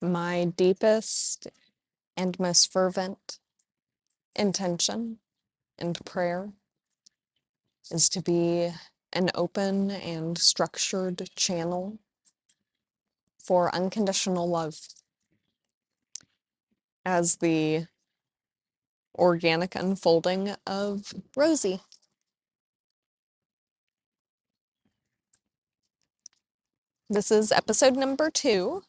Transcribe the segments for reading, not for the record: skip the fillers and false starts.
My deepest and most fervent intention and prayer is to be an open and structured channel for unconditional love as the organic unfolding of Rosie. This is episode number 2,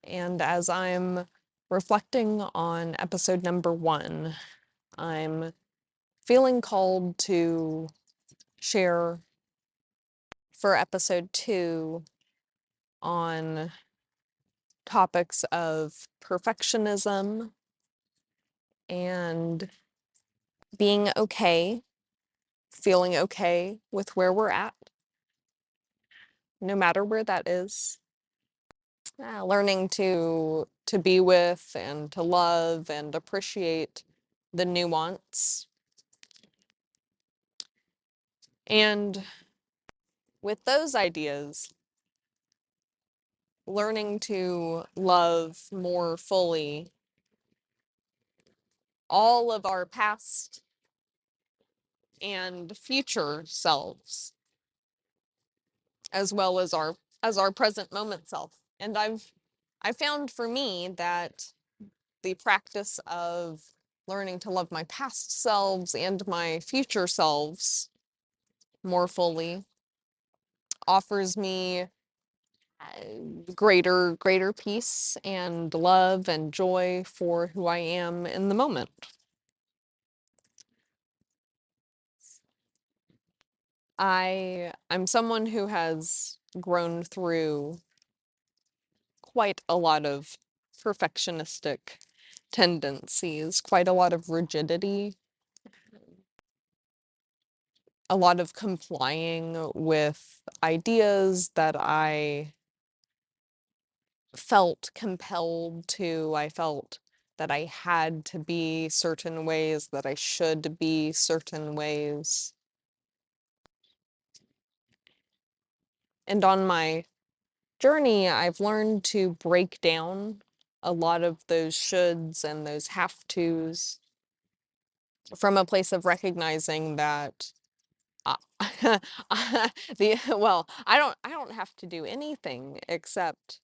and as I'm reflecting on episode number 1, I'm feeling called to share for episode 2 on topics of perfectionism and being okay, feeling okay with where we're at, no matter where that is. Learning to be with and to love and appreciate the nuance. And with those ideas, learning to love more fully all of our past and future selves, as well as our present moment self. And I found for me that the practice of learning to love my past selves and my future selves more fully offers me greater peace and love and joy for who I am in the moment. I'm someone who has grown through quite a lot of perfectionistic tendencies, quite a lot of rigidity, a lot of complying with ideas that I felt compelled to. I felt that I had to be certain ways, that I should be certain ways. And on my journey, I've learned to break down a lot of those shoulds and those have tos from a place of recognizing that uh, I don't have to do anything except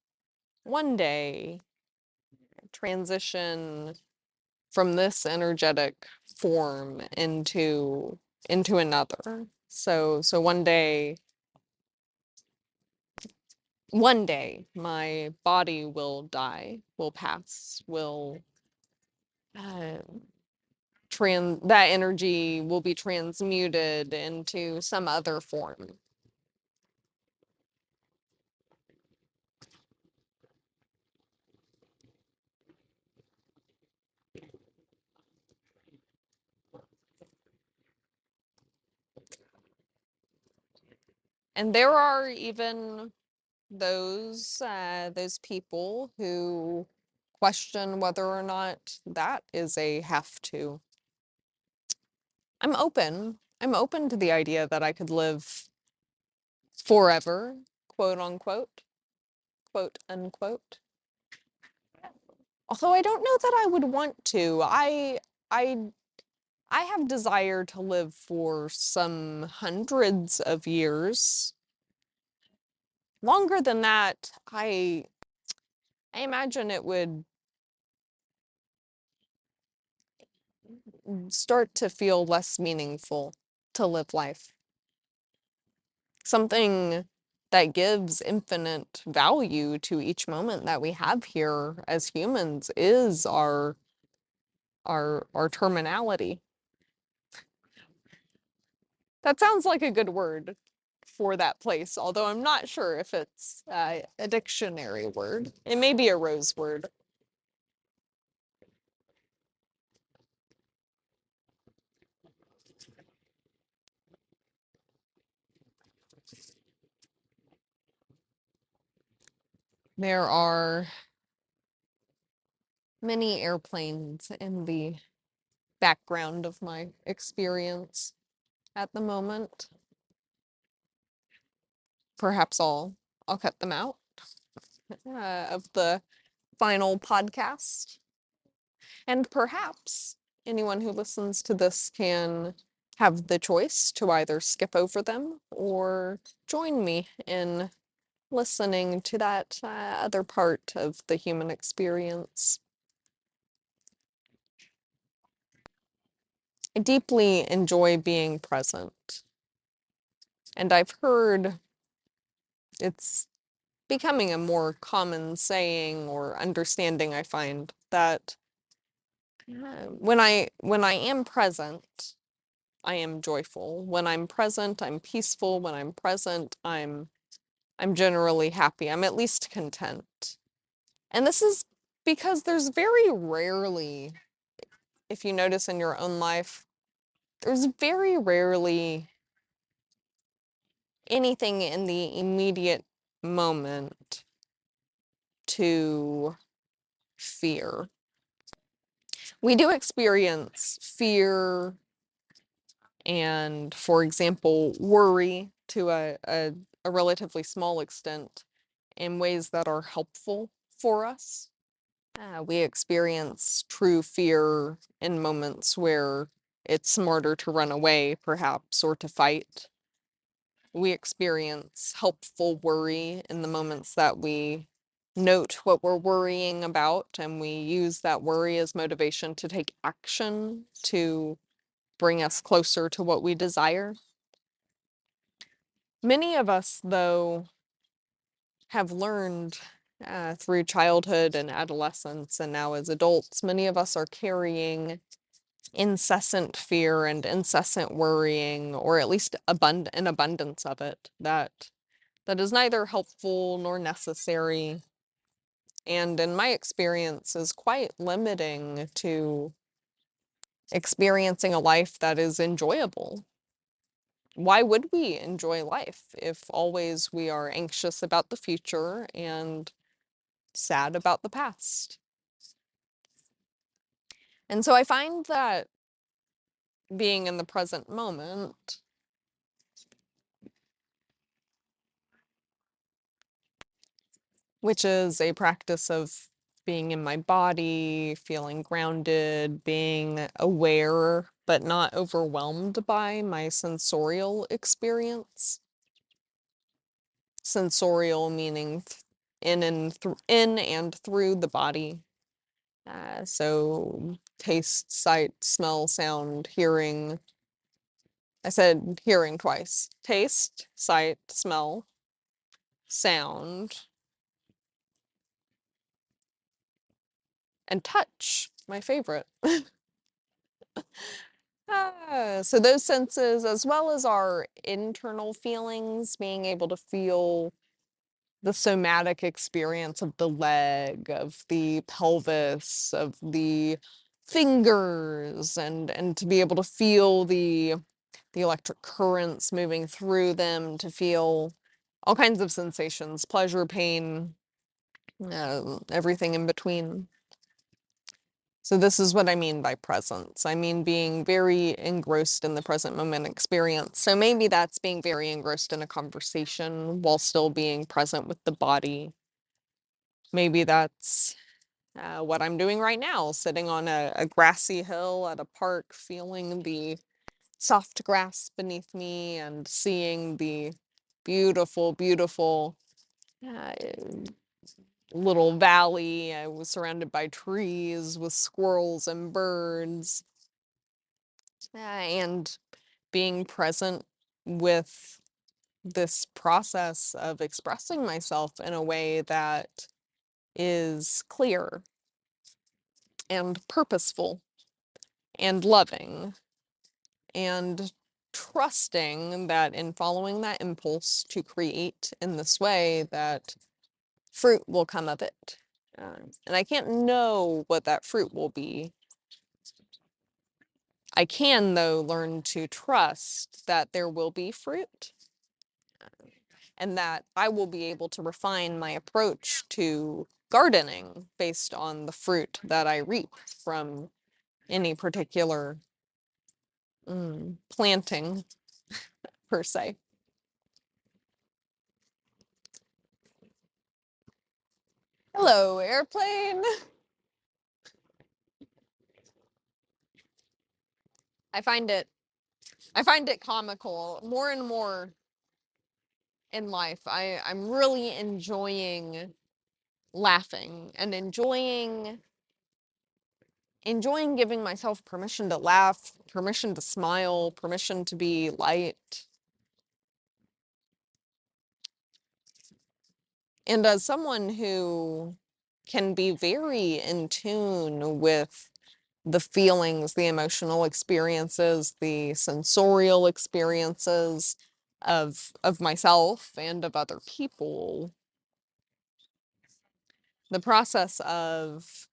one day transition from this energetic form into another. So one day my body will die, will pass, will uh, that energy will be transmuted into some other form. And there are even those people who question whether or not that is a have to. I'm open to the idea that I could live forever, quote unquote, quote unquote. Although I don't know that I would want to. I I have desire to live for some hundreds of years. Longer than that, I imagine it would start to feel less meaningful to live life. Something that gives infinite value to each moment that we have here as humans is our terminality. That sounds like a good word for that place, although I'm not sure if it's a dictionary word. It may be a rose word. There are many airplanes in the background of my experience at the moment. Perhaps I'll cut them out of the final podcast. And perhaps anyone who listens to this can have the choice to either skip over them or join me in listening to that other part of the human experience. I deeply enjoy being present. And I've heard it's becoming a more common saying or understanding, I find, that when I am present, I am joyful. When I'm present, I'm peaceful. When I'm present, I'm generally happy. I'm at least content. And this is because there's very rarely, if you notice in your own life, there's very rarely anything in the immediate moment to fear. We do experience fear and, for example, worry to a relatively small extent in ways that are helpful for us. We experience true fear in moments where it's smarter to run away, perhaps, or to fight. We experience helpful worry in the moments that we note what we're worrying about and we use that worry as motivation to take action to bring us closer to what we desire. Many of us, though, have learned through childhood and adolescence and now as adults, many of us are carrying incessant fear and incessant worrying, or at least an abundance of it that is neither helpful nor necessary, and in my experience is quite limiting to experiencing a life that is enjoyable. Why would we enjoy life if always we are anxious about the future and sad about the past? And so I find that being in the present moment, which is a practice of being in my body, feeling grounded, being aware, but not overwhelmed by my sensorial experience. Sensorial meaning in and through the body. So taste, sight, smell, sound, hearing. I said hearing twice. Taste, sight, smell, sound, and touch, my favorite. So those senses, as well as our internal feelings, being able to feel the somatic experience of the leg, of the pelvis, of the fingers, and to be able to feel the electric currents moving through them, to feel all kinds of sensations, pleasure, pain, everything in between. So this is what I mean by presence. I mean being very engrossed in the present moment experience. So maybe that's being very engrossed in a conversation while still being present with the body. Maybe that's what I'm doing right now, sitting on a grassy hill at a park, feeling the soft grass beneath me and seeing the beautiful, beautiful uh, little valley. I was surrounded by trees with squirrels and birds, and being present with this process of expressing myself in a way that is clear and purposeful and loving and trusting that in following that impulse to create in this way that fruit will come of it. And I can't know what that fruit will be. I can, though, learn to trust that there will be fruit and that I will be able to refine my approach to gardening based on the fruit that I reap from any particular planting, per se. Hello, airplane. I find it I find it comical more and more in life. I'm really enjoying laughing and enjoying giving myself permission to laugh, permission to smile, permission to be light. And as someone who can be very in tune with the feelings, the emotional experiences, the sensorial experiences of myself and of other people, the process of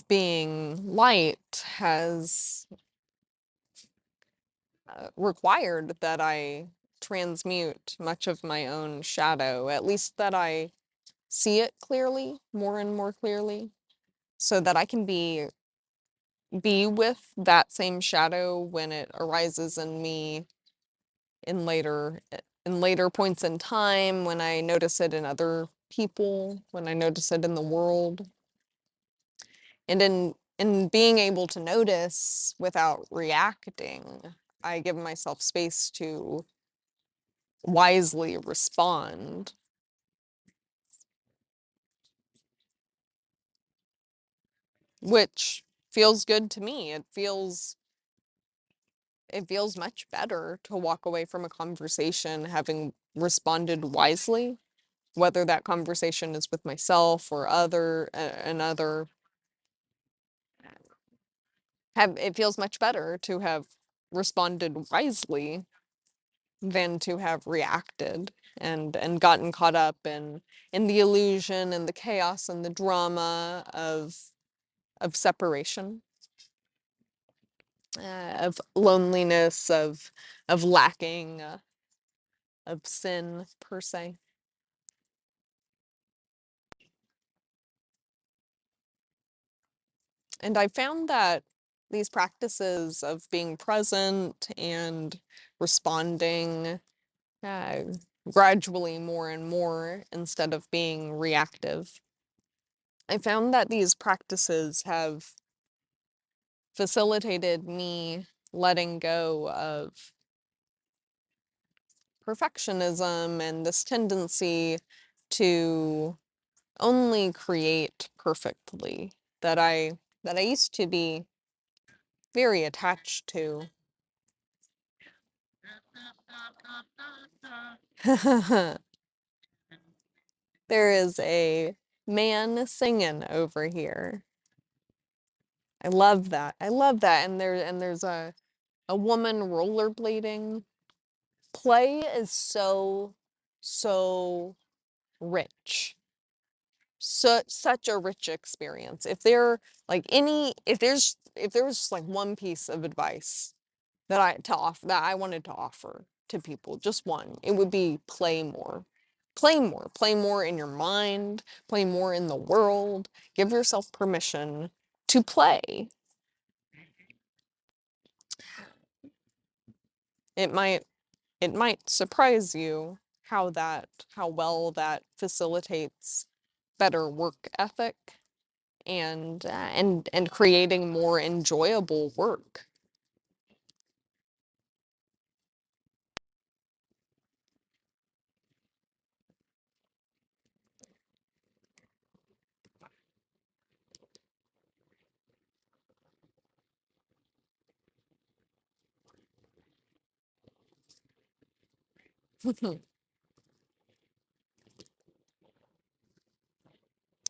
being light has required that I transmute much of my own shadow, at least that I see it clearly, more and more clearly, so that I can be with that same shadow when it arises in me in later points in time, when I notice it in other people, when I notice it in the world. And in being able to notice without reacting, I give myself space to wisely respond, which feels good to me. It feels much better to walk away from a conversation having responded wisely, whether that conversation is with myself or another. It feels much better to have responded wisely than to have reacted and gotten caught up in the illusion and the chaos and the drama of separation, of loneliness, of lacking, of sin per se. And I found that these practices of being present and responding uh, gradually more and more instead of being reactive. I found that these practices have facilitated me letting go of perfectionism and this tendency to only create perfectly that I used to be very attached to. There is a man singing over here. I love that. I love that. And there's a woman rollerblading. Play is so rich. Such a rich experience. If there's like one piece of advice that I wanted to offer to people, just one, it would be play more. Play more. Play more in your mind, play more in the world. Give yourself permission to play. It might it might surprise you how well that facilitates better work ethic and creating more enjoyable work.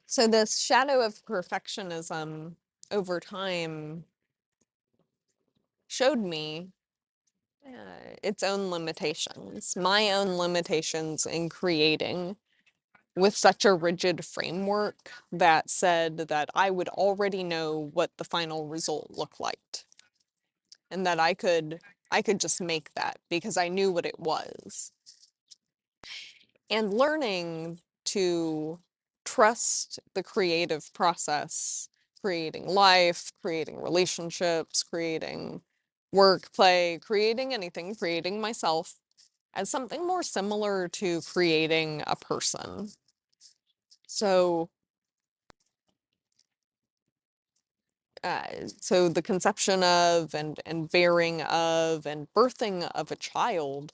So this shadow of perfectionism over time showed me its own limitations, my own limitations in creating with such a rigid framework that said that I would already know what the final result looked like and that I could just make that because I knew what it was. And learning to trust the creative process, creating life, creating relationships, creating work, play, creating anything, creating myself, as something more similar to creating a person. So, so the conception of and bearing of and birthing of a child,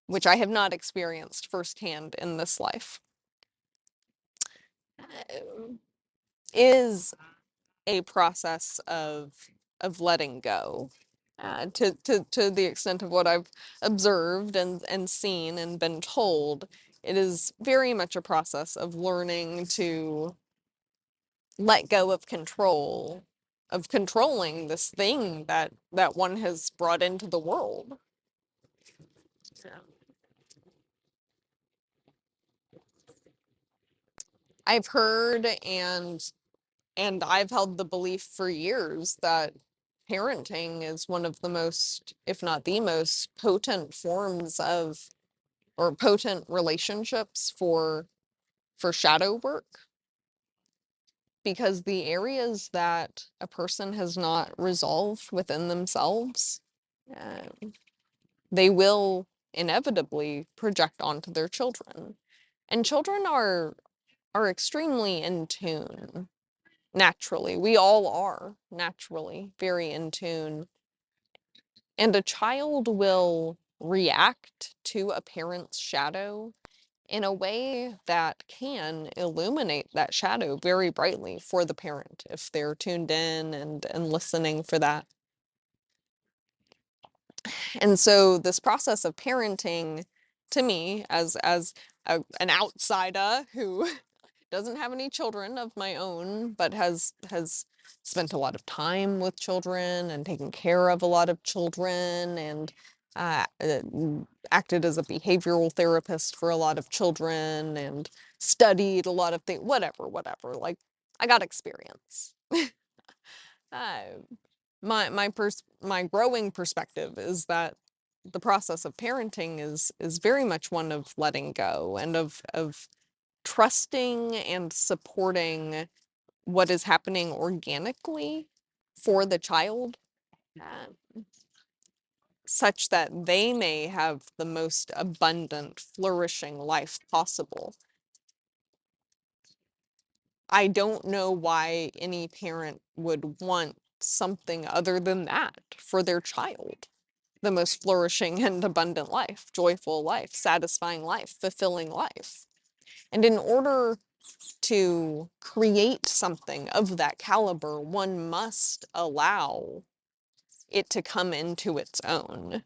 which I have not experienced firsthand in this life, is a process of letting go. To the extent of what I've observed and seen and been told, it is very much a process of learning to let go of control, of controlling this thing that one has brought into the world. I've heard and I've held the belief for years that parenting is one of the most, if not the most potent forms of or potent relationships for shadow work, because the areas that a person has not resolved within themselves, uh, they will inevitably project onto their children. And children are extremely in tune naturally. We all are naturally very in tune. And a child will react to a parent's shadow in a way that can illuminate that shadow very brightly for the parent if they're tuned in and listening for that. And so this process of parenting, to me, as an outsider who doesn't have any children of my own, but has spent a lot of time with children and taken care of a lot of children and uh, uh, acted as a behavioral therapist for a lot of children and studied a lot of things, whatever. Like, I got experience. uh, my growing perspective is that the process of parenting is very much one of letting go and of trusting and supporting what is happening organically for the child, such that they may have the most abundant, flourishing life possible. I don't know why any parent would want something other than that for their child. The most flourishing and abundant life, joyful life, satisfying life, fulfilling life. And in order to create something of that caliber, one must allow it to come into its own.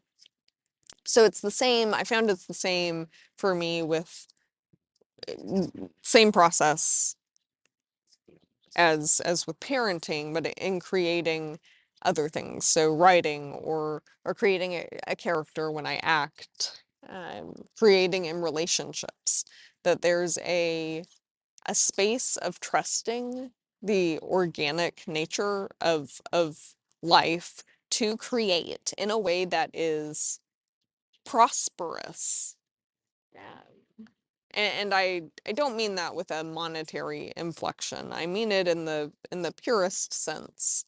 So it's the same, I found it's the same for me with same process as with parenting, but in creating other things. So writing or creating a character when I act, creating in relationships, that there's a space of trusting the organic nature of life to create in a way that is prosperous. Yeah. And I don't mean that with a monetary inflection. I mean it in the purest sense.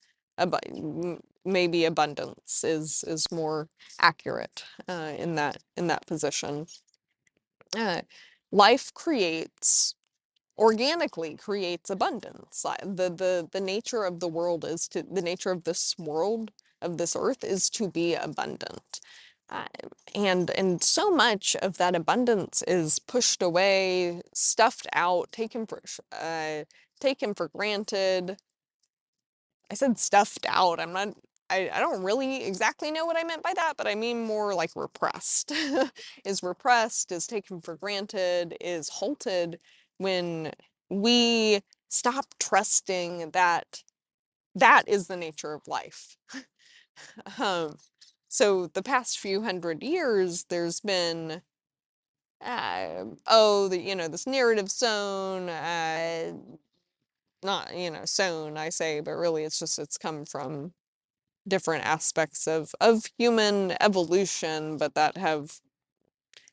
Maybe abundance is more accurate in that position. Uh, Life creates organically creates abundance. The nature of the world is to the nature of this world of this earth is to be abundant. Uh, and so much of that abundance is pushed away, stuffed out, taken for granted. I said stuffed out. I don't really exactly know what I meant by that, but I mean more like repressed. Is repressed, is taken for granted, is halted when we stop trusting that that is the nature of life. Um, so the past few hundred years, there's been this narrative sown, not sown, I say, but really it's come from different aspects of human evolution, but that have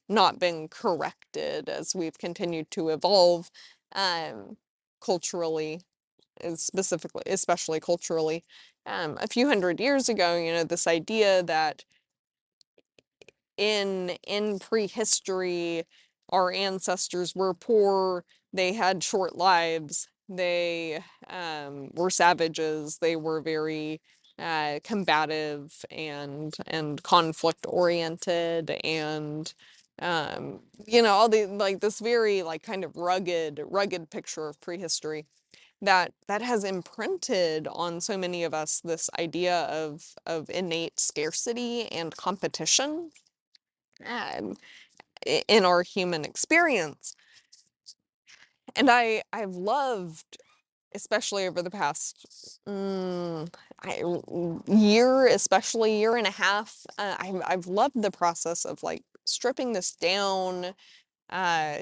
not been corrected as we've continued to evolve, culturally, specifically, especially culturally. A few hundred years ago, this idea that in prehistory, our ancestors were poor, they had short lives, they were savages, they were very combative and conflict oriented, and all the like this very like kind of rugged picture of prehistory that has imprinted on so many of us this idea of innate scarcity and competition um, in our human experience. And I've loved, especially over the past year, especially year and a half, I've loved the process of like stripping this down, uh,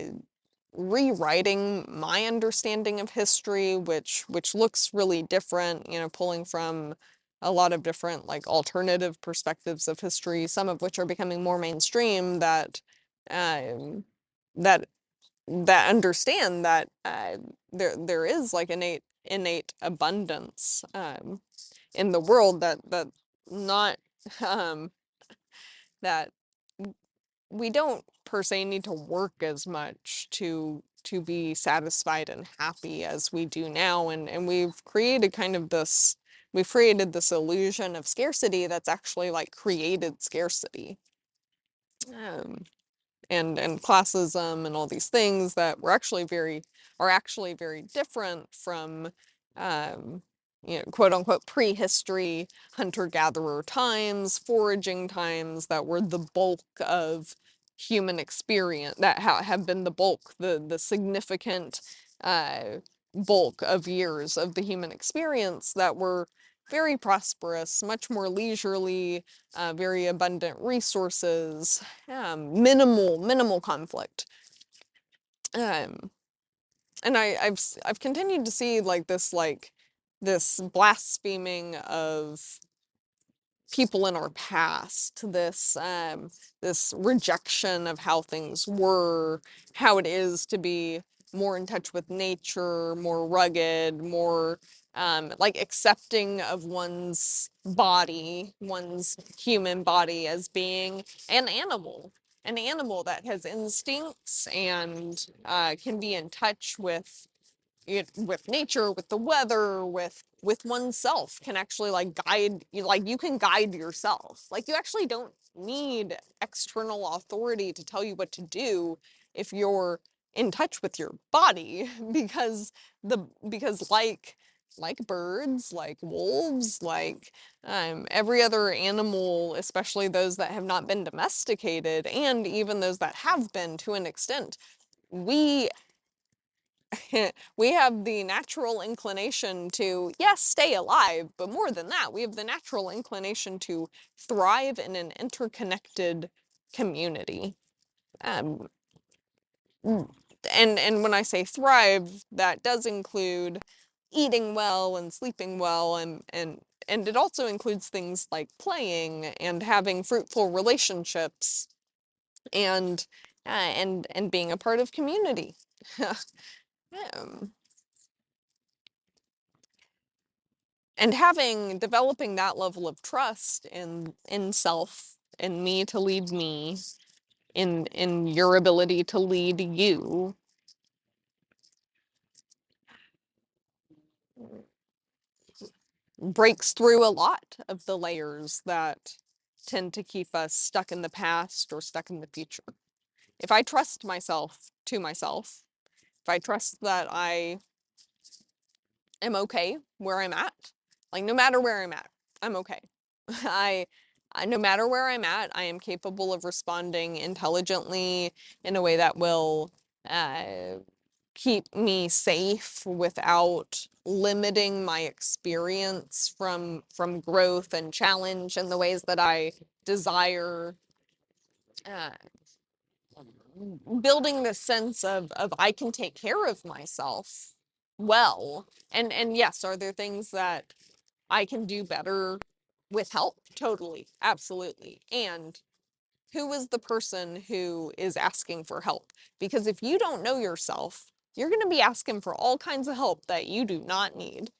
rewriting my understanding of history, which looks really different, pulling from a lot of different like alternative perspectives of history, some of which are becoming more mainstream um, that that understand that there is like innate abundance in the world that not um, that we don't per se need to work as much to be satisfied and happy as we do now, and we've created this illusion of scarcity that's actually like created scarcity. Um, and classism and all these things that are actually very different from quote unquote prehistory hunter-gatherer times, foraging times that were the bulk of human experience, that have been the significant uh, bulk of years of the human experience, that were very prosperous, much more leisurely, very abundant resources, minimal conflict. Um, and I've continued to see this blaspheming of people in our past, this rejection of how things were, how it is to be more in touch with nature, more rugged, more like accepting of one's body, one's human body as being an animal that has instincts and can be in touch with nature, with the weather, with oneself, can actually like guide you, like you can guide yourself. Like you actually don't need external authority to tell you what to do if you're in touch with your body because like birds, like wolves, like every other animal, especially those that have not been domesticated, and even those that have been to an extent, we we have the natural inclination to, yes, stay alive, but more than that, we have the natural inclination to thrive in an interconnected community. Um, and when I say thrive, that does include eating well and sleeping well, and it also includes things like playing and having fruitful relationships and being a part of community. um, and developing that level of trust in self, in me to lead me, in your ability to lead you, breaks through a lot of the layers that tend to keep us stuck in the past or stuck in the future. If I trust myself to myself, if I trust that I am okay where I'm at, like no matter where I'm at, I'm okay. I, no matter where I'm at, I am capable of responding intelligently in a way that will uh, keep me safe without limiting my experience from growth and challenge in the ways that I desire. Uh, Building this sense of I can take care of myself well, and yes, are there things that I can do better with help? Totally, absolutely. And who is the person who is asking for help? Because if you don't know yourself, you're going to be asking for all kinds of help that you do not need.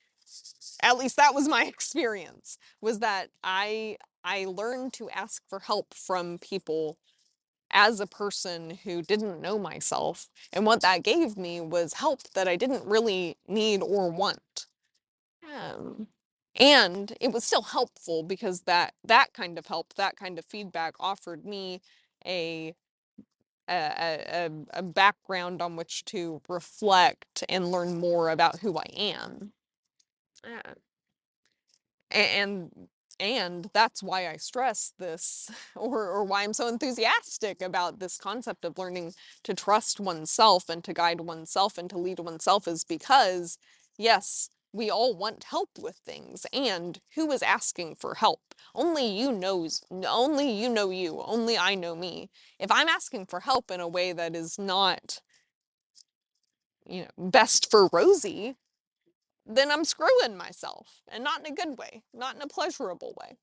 At least that was my experience, was that I learned to ask for help from people as a person who didn't know myself. And what that gave me was help that I didn't really need or want. Um, and it was still helpful because that kind of help, that kind of feedback offered me a a background on which to reflect and learn more about who I am. Yeah. and and that's why I stress this, or why I'm so enthusiastic about this concept of learning to trust oneself and to guide oneself and to lead oneself, is because yes, we all want help with things, and who is asking for help? Only you knows, only you know you, only I know me. If I'm asking for help in a way that is not, best for Rosie, then I'm screwing myself, and not in a good way, not in a pleasurable way.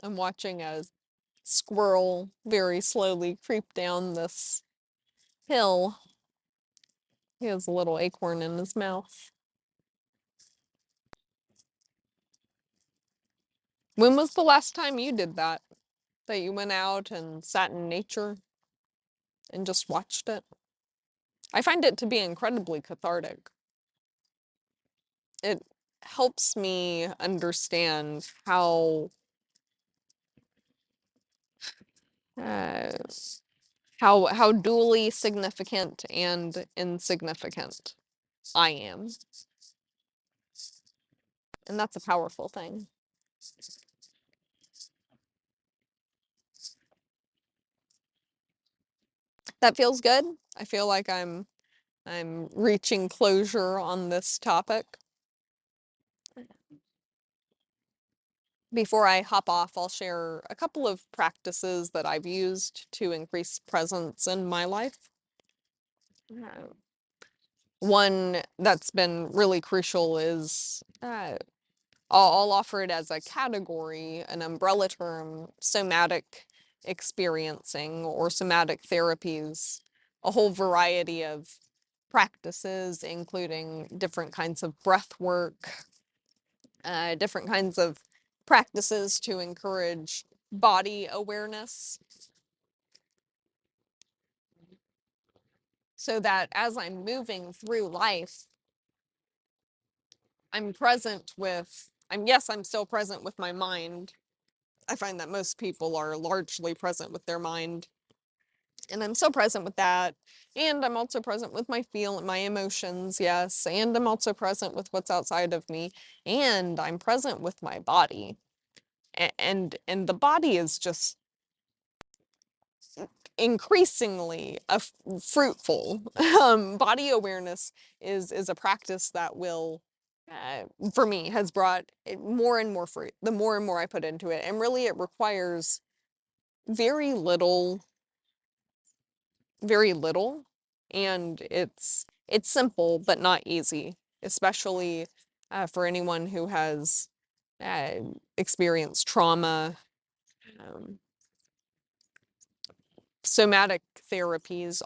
I'm watching a squirrel very slowly creep down this hill. He has a little acorn in his mouth. When was the last time you did that? That you went out and sat in nature and just watched it? I find it to be incredibly cathartic. It helps me understand uh, how dually significant and insignificant I am. And that's a powerful thing. That feels good. I feel like I'm reaching closure on this topic. Before I hop off, I'll share a couple of practices that I've used to increase presence in my life. Uh, One that's been really crucial is I'll offer it as a category, an umbrella term: somatic experiencing or somatic therapies, a whole variety of practices, including different kinds of breath work, different kinds of practices to encourage body awareness, so that as I'm moving through life, I'm still present with my mind. I find that most people are largely present with their mind, and I'm so present with that. And I'm also present with my emotions, yes, and I'm also present with what's outside of me, and I'm present with my body. And the body is just increasingly fruitful. Body awareness is a practice that will, for me, has brought more and more fruit the more and more I put into it. And really, it requires very little, very little, and it's simple but not easy, especially for anyone who has uh, experienced trauma. Um, Somatic therapies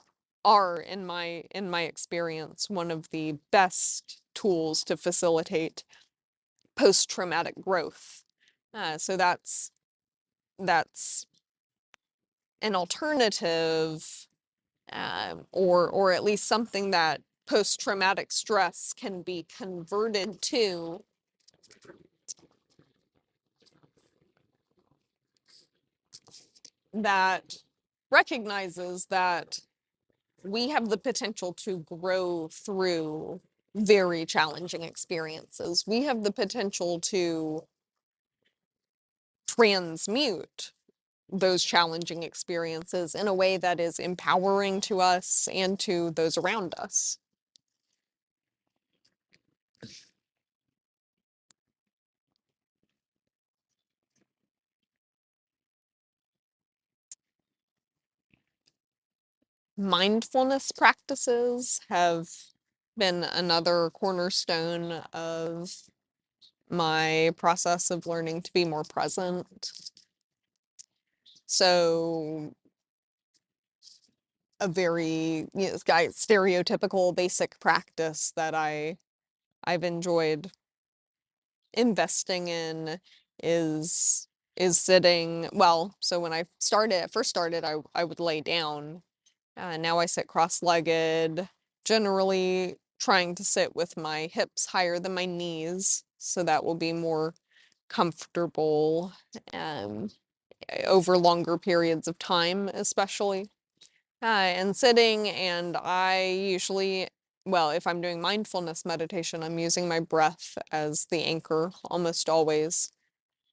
are, in my experience, one of the best tools to facilitate post-traumatic growth. So that's an alternative, or at least something that post-traumatic stress can be converted to, that recognizes that we have the potential to grow through very challenging experiences. We have the potential to transmute those challenging experiences in a way that is empowering to us and to those around us. Mindfulness practices have been another cornerstone of my process of learning to be more present. So a very, stereotypical basic practice that I've enjoyed investing in is sitting. Well, so when I first started, I would lay down. Now I sit cross-legged, generally trying to sit with my hips higher than my knees, so that will be more comfortable um, over longer periods of time, especially. And sitting, and I usually, well, if I'm doing mindfulness meditation, I'm using my breath as the anchor almost always,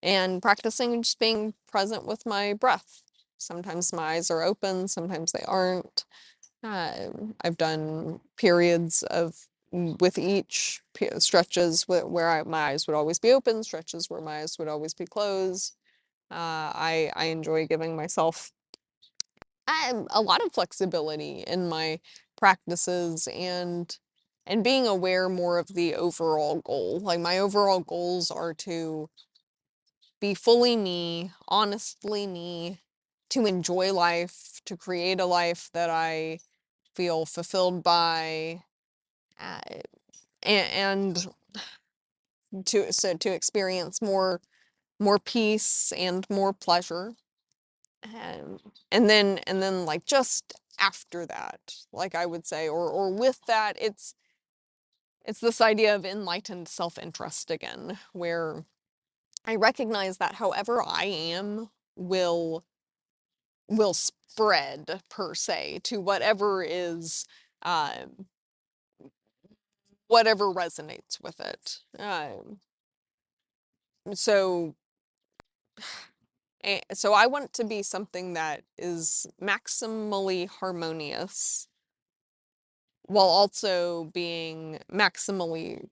and practicing just being present with my breath. Sometimes my eyes are open, sometimes they aren't. I've done periods of with each stretches where my eyes would always be open, stretches where my eyes would always be closed. I enjoy giving myself a lot of flexibility in my practices, and being aware more of the overall goal. Like, my overall goals are to be fully me, honestly me, to enjoy life, to create a life that I feel fulfilled by, uh, and to experience more peace and more pleasure. Um, and then like just after that, like I would say, or with that, it's this idea of enlightened self-interest again, where I recognize that however I am will spread per se to whatever is um, whatever resonates with it. So so I want to be something that is maximally harmonious while also being maximally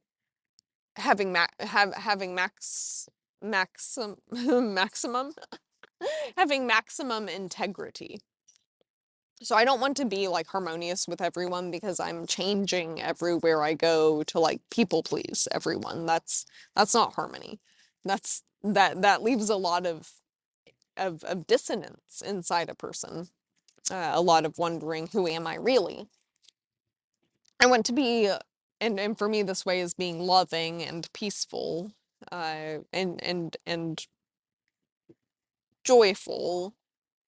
having maximum having maximum integrity. So I don't want to be like harmonious with everyone because I'm changing everywhere I go to like people please everyone. That's not harmony. That leaves a lot of dissonance inside a person. A lot of wondering, who am I really? I want to be, and for me, this way is being loving and peaceful, and joyful,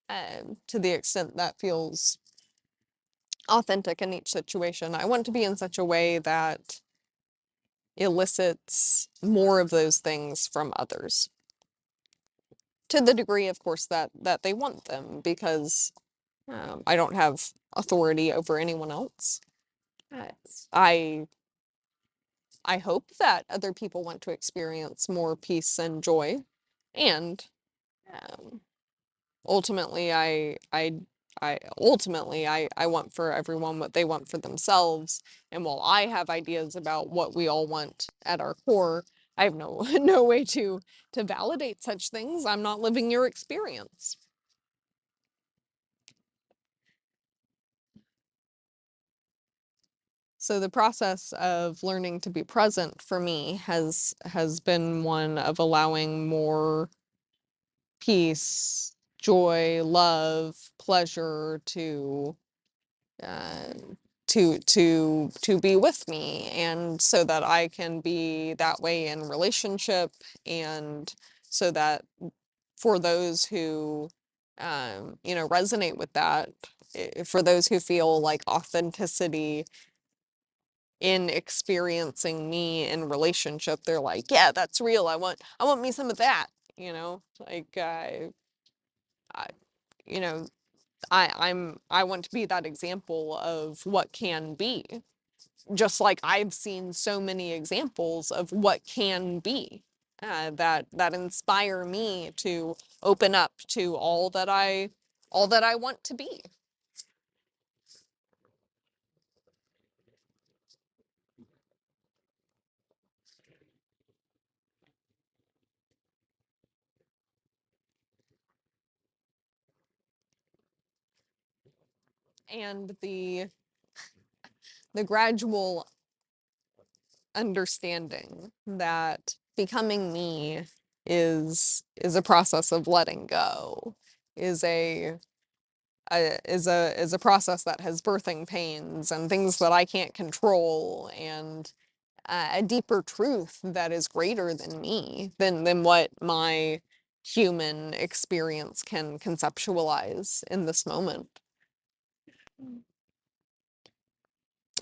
to the extent that feels authentic in each situation. I want to be in such a way that elicits more of those things from others, to the degree, of course, that they want them, because I don't have authority over anyone else. Uh, I I hope that other people want to experience more peace and joy, and um, ultimately, I want for everyone what they want for themselves. And while I have ideas about what we all want at our core, I have no no way to validate such things. I'm not living your experience. So the process of learning to be present for me has been one of allowing more peace, joy, love, pleasure uh, to be with me, and so that I can be that way in relationship, and so that for those who resonate with that, for those who feel like authenticity in experiencing me in relationship, they're like, yeah, that's real. I want me some of that, like I, you know, I want to be that example of what can be, just like I've seen so many examples of what can be, that inspire me to open up to all that I want to be. And the gradual understanding that becoming me is a process of letting go, is a is a process that has birthing pains and things that I can't control, and a deeper truth that is greater than me, than what my human experience can conceptualize in this moment.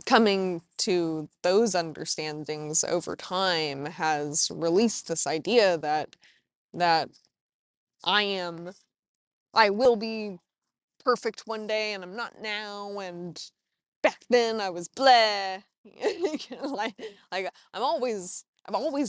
Coming to those understandings over time has released this idea that I will be perfect one day and I'm not now, and back then I was blah. Like I've always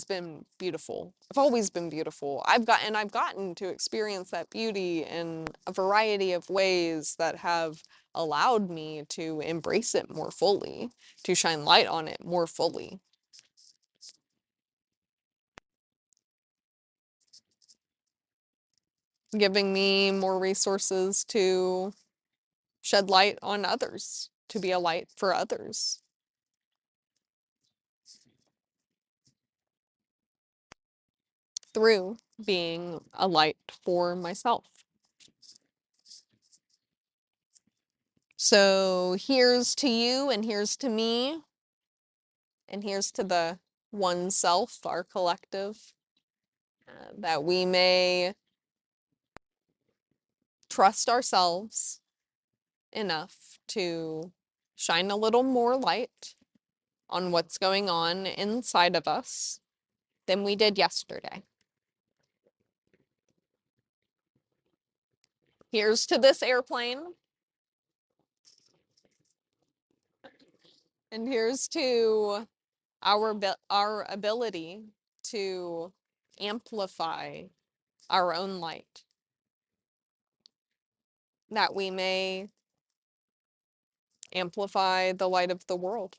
been beautiful. I've always been beautiful. I've gotten to experience that beauty in a variety of ways that have allowed me to embrace it more fully, to shine light on it more fully, giving me more resources to shed light on others, to be a light for others. Through being a light for myself. So here's to you, and here's to me, and here's to the one self, our collective, that we may trust ourselves enough to shine a little more light on what's going on inside of us than we did yesterday. Here's to this airplane, and here's to our ability to amplify our own light, that we may amplify the light of the world.